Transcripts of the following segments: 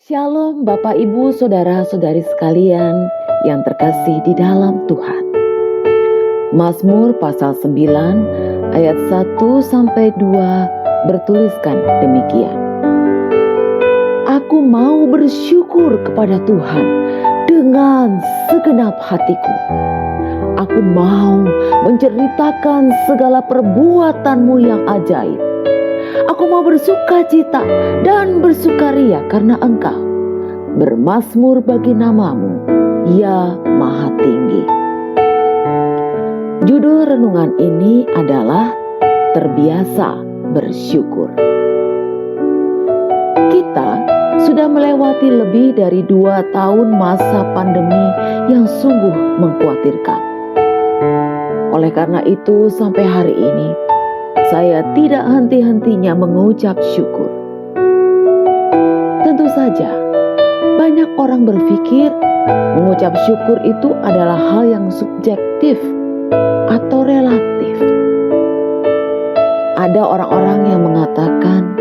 Shalom Bapak Ibu Saudara-saudari sekalian yang terkasih di dalam Tuhan. Mazmur pasal 9 ayat 1-2 bertuliskan demikian. Aku mau bersyukur kepada Tuhan dengan segenap hatiku. Aku mau menceritakan segala perbuatan-Mu yang ajaib. Aku mau bersukacita dan bersukaria karena Engkau. Bermazmur bagi nama-Mu, ya Maha Tinggi. Judul renungan ini adalah Terbiasa Bersyukur. Kita sudah melewati lebih dari 2 tahun masa pandemi yang sungguh mengkhawatirkan. Oleh karena itu sampai hari ini, saya tidak henti-hentinya mengucap syukur. Tentu saja, banyak orang berpikir mengucap syukur itu adalah hal yang subjektif atau relatif. Ada orang-orang yang mengatakan,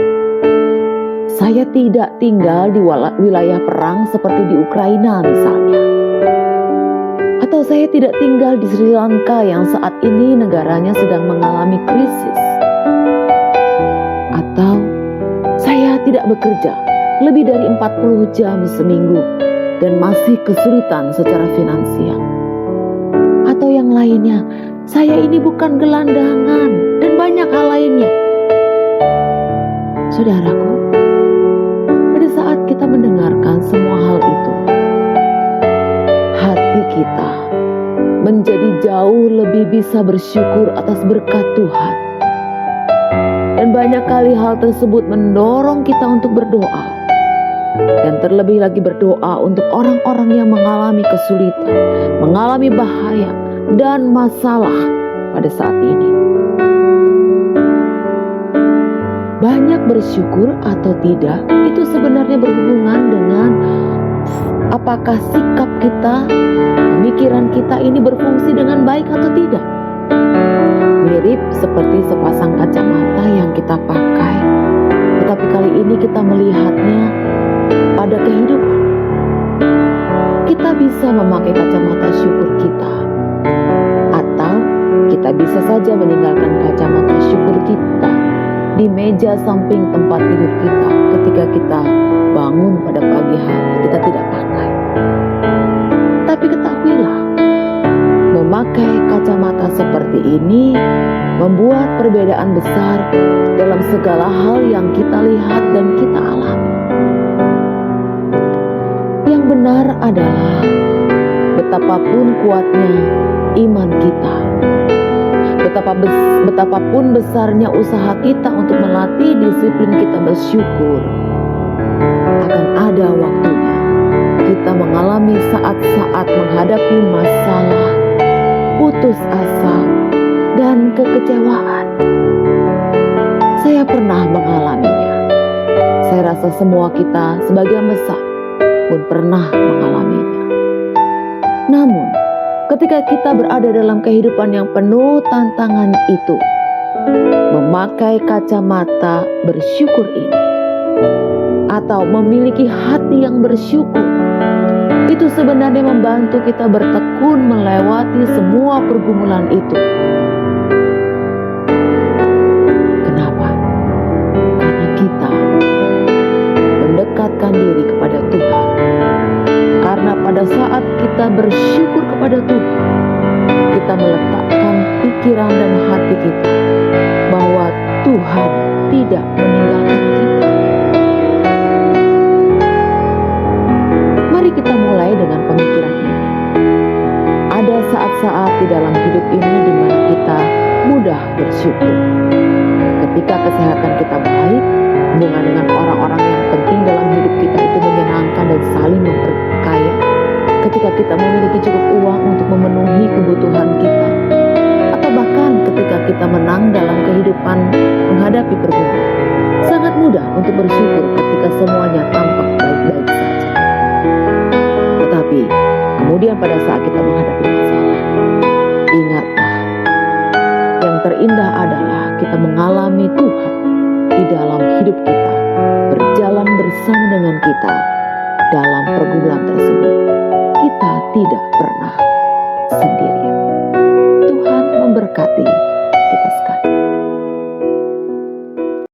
saya tidak tinggal di wilayah perang seperti di Ukraina misalnya. Atau saya tidak tinggal di Sri Lanka yang saat ini negaranya sedang mengalami krisis. Atau saya tidak bekerja lebih dari 40 jam seminggu dan masih kesulitan secara finansial. Atau yang lainnya, saya ini bukan gelandangan dan banyak hal lainnya. Saudaraku, pada saat kita mendengarkan semua hal itu, hati kita menjadi jauh lebih bisa bersyukur atas berkat Tuhan. Dan banyak kali hal tersebut mendorong kita untuk berdoa. Dan terlebih lagi berdoa untuk orang-orang yang mengalami kesulitan, mengalami bahaya dan masalah pada saat ini. Banyak bersyukur atau tidak, itu sebenarnya berhubungan dengan apakah sikap kita, pemikiran kita ini berfungsi dengan baik atau tidak. Mirip seperti sepasang kacamata yang kita pakai, tetapi kali ini kita melihatnya pada kehidupan. Kita bisa memakai kacamata syukur kita, atau kita bisa saja meninggalkan kacamata syukur kita di meja samping tempat tidur kita ketika kita bangun pada pagi hari, kita tidak pakai. Tapi ketahuilah, memakai kacamata seperti ini membuat perbedaan besar dalam segala hal yang kita lihat dan kita alami. Yang benar adalah betapapun kuatnya iman kita, betapapun besarnya usaha kita untuk melatih disiplin kita bersyukur, akan ada waktunya kita mengalami saat-saat menghadapi masalah, putus asa, dan kekecewaan. Saya pernah mengalaminya. Saya rasa semua kita sebagian besar pun pernah mengalaminya. Namun, ketika kita berada dalam kehidupan yang penuh tantangan itu, memakai kacamata bersyukur ini, atau memiliki hati yang bersyukur, itu sebenarnya membantu kita bertekun melewati semua pergumulan itu. Kenapa? Karena kita mendekatkan diri kepada Tuhan. Karena pada saat kita bersyukur kepada Tuhan, kita meletakkan pikiran dan hati kita bahwa Tuhan tidak meninggalkan kita. Mari kita mulai dengan pemikiran ini. Ada saat-saat di dalam hidup ini di mana kita mudah bersyukur. Ketika kesehatan kita baik, hubungan dengan orang-orang yang penting dalam hidup kita itu menyenangkan dan saling memperkaya. Ketika kita memiliki cukup uang untuk memenuhi kebutuhan kita, atau bahkan ketika kita menang dalam kehidupan menghadapi pergumulan, sangat mudah untuk bersyukur ketika semuanya tampak baik-baik saja. Tetapi kemudian pada saat kita menghadapi masalah, ingatlah, yang terindah adalah kita mengalami Tuhan di dalam hidup kita, berjalan bersama dengan kita, dalam pergumulan tersebut, kita tidak pernah sendiri.